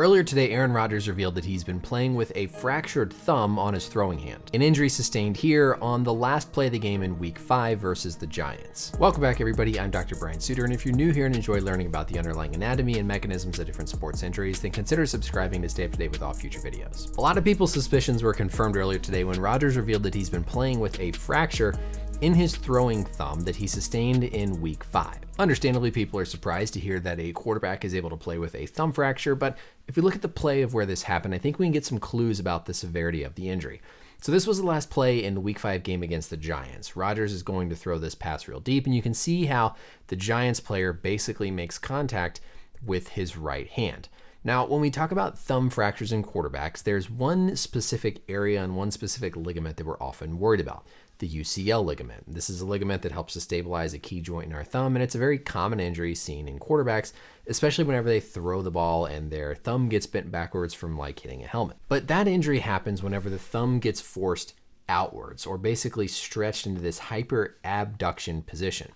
Earlier today, Aaron Rodgers revealed that he's been playing with a fractured thumb on his throwing hand, an injury sustained here on the last play of the game in Week 5 versus the Giants. Welcome back, everybody. I'm Dr. Brian Sutterer, and if you're new here and enjoy learning about the underlying anatomy and mechanisms of different sports injuries, then consider subscribing to stay up to date with all future videos. A lot of people's suspicions were confirmed earlier today when Rodgers revealed that he's been playing with a fracture in his throwing thumb that he sustained in Week 5. Understandably, people are surprised to hear that a quarterback is able to play with a thumb fracture, but if we look at the play of where this happened, I think we can get some clues about the severity of the injury. So this was the last play in the Week 5 game against the Giants. Rodgers is going to throw this pass real deep, and you can see how the Giants player basically makes contact with his right hand. Now, when we talk about thumb fractures in quarterbacks, there's one specific area and one specific ligament that we're often worried about, the UCL ligament. This is a ligament that helps to stabilize a key joint in our thumb, and it's a very common injury seen in quarterbacks, especially whenever they throw the ball and their thumb gets bent backwards from like hitting a helmet. But that injury happens whenever the thumb gets forced outwards, or basically stretched into this hyperabduction position.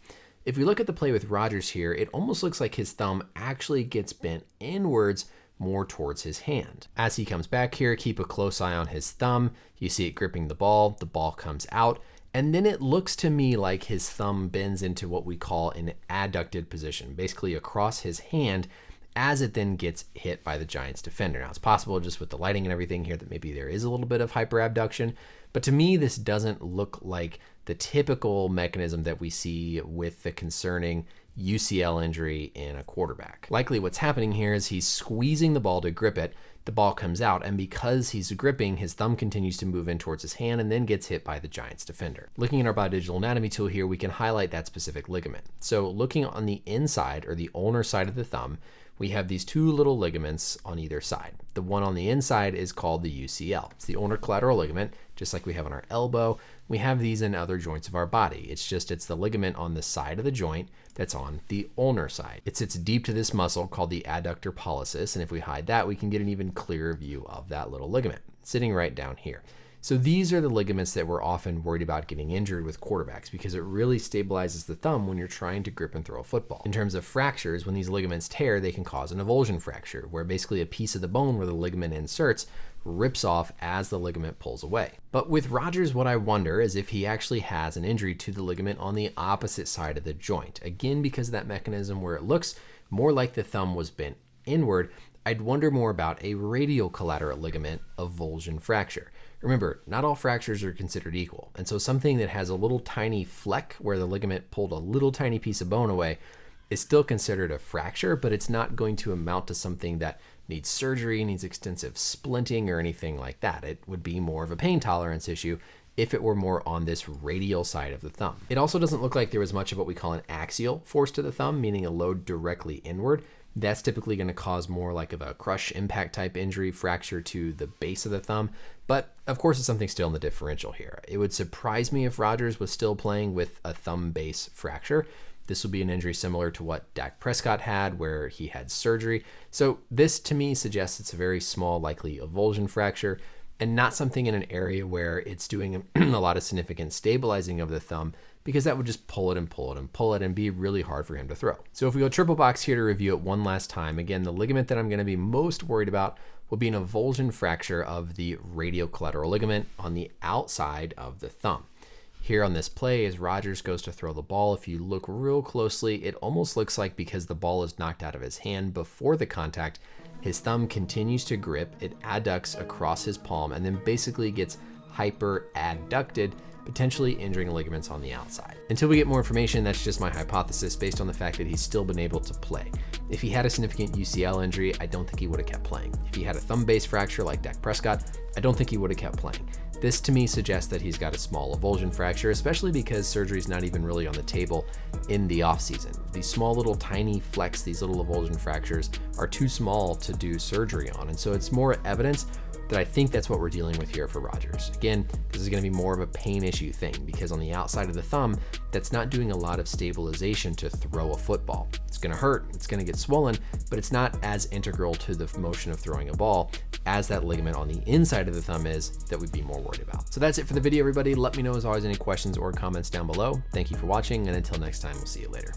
If we look at the play with Rodgers here, it almost looks like his thumb actually gets bent inwards more towards his hand. As he comes back here, keep a close eye on his thumb. You see it gripping the ball comes out, and then it looks to me like his thumb bends into what we call an adducted position, basically across his hand, as it then gets hit by the Giants defender. Now, it's possible just with the lighting and everything here that maybe there is a little bit of hyperabduction, but to me, this doesn't look like the typical mechanism that we see with the concerning UCL injury in a quarterback. Likely what's happening here is he's squeezing the ball to grip it, the ball comes out, and because he's gripping, his thumb continues to move in towards his hand and then gets hit by the Giants defender. Looking at our biodigital anatomy tool here, we can highlight that specific ligament. So looking on the inside, or the ulnar side of the thumb, we have these two little ligaments on either side. The one on the inside is called the UCL. It's the ulnar collateral ligament, just like we have on our elbow. We have these in other joints of our body. It's the ligament on the side of the joint that's on the ulnar side. It sits deep to this muscle called the adductor pollicis, and if we hide that, we can get an even clearer view of that little ligament sitting right down here. So these are the ligaments that we're often worried about getting injured with quarterbacks because it really stabilizes the thumb when you're trying to grip and throw a football. In terms of fractures, when these ligaments tear, they can cause an avulsion fracture, where basically a piece of the bone where the ligament inserts rips off as the ligament pulls away. But with Rodgers, what I wonder is if he actually has an injury to the ligament on the opposite side of the joint. Again, because of that mechanism where it looks more like the thumb was bent inward, I'd wonder more about a radial collateral ligament avulsion fracture. Remember, not all fractures are considered equal, and so something that has a little tiny fleck where the ligament pulled a little tiny piece of bone away is still considered a fracture, but it's not going to amount to something that needs surgery, needs extensive splinting, or anything like that. It would be more of a pain tolerance issue if it were more on this radial side of the thumb. It also doesn't look like there was much of what we call an axial force to the thumb, meaning a load directly inward. That's typically going to cause more like of a crush impact type injury, fracture to the base of the thumb. But of course, it's something still in the differential here. It would surprise me if Rodgers was still playing with a thumb base fracture. This would be an injury similar to what Dak Prescott had, where he had surgery. So this to me suggests it's a very small, likely avulsion fracture, and not something in an area where it's doing a lot of significant stabilizing of the thumb, because that would just pull it and pull it and pull it and be really hard for him to throw. So if we go triple box here to review it one last time, again, the ligament that I'm going to be most worried about will be an avulsion fracture of the radial collateral ligament on the outside of the thumb. Here on this play, as Rodgers goes to throw the ball, if you look real closely, it almost looks like because the ball is knocked out of his hand before the contact, his thumb continues to grip, it adducts across his palm, and then basically gets hyperadducted, potentially injuring ligaments on the outside. Until we get more information, that's just my hypothesis based on the fact that he's still been able to play. If he had a significant UCL injury, I don't think he would have kept playing. If he had a thumb-based fracture like Dak Prescott, I don't think he would have kept playing. This to me suggests that he's got a small avulsion fracture, especially because surgery is not even really on the table in the offseason. These small little tiny flecks, these little avulsion fractures, are too small to do surgery on, and so it's more evidence that I think that's what we're dealing with here for Rodgers. Again, this is going to be more of a pain issue thing because on the outside of the thumb, that's not doing a lot of stabilization to throw a football. It's going to hurt, it's going to get swollen, but it's not as integral to the motion of throwing a ball as that ligament on the inside of the thumb is that we'd be more worried about. So that's it for the video, everybody. Let me know as always any questions or comments down below. Thank you for watching, and until next time, we'll see you later.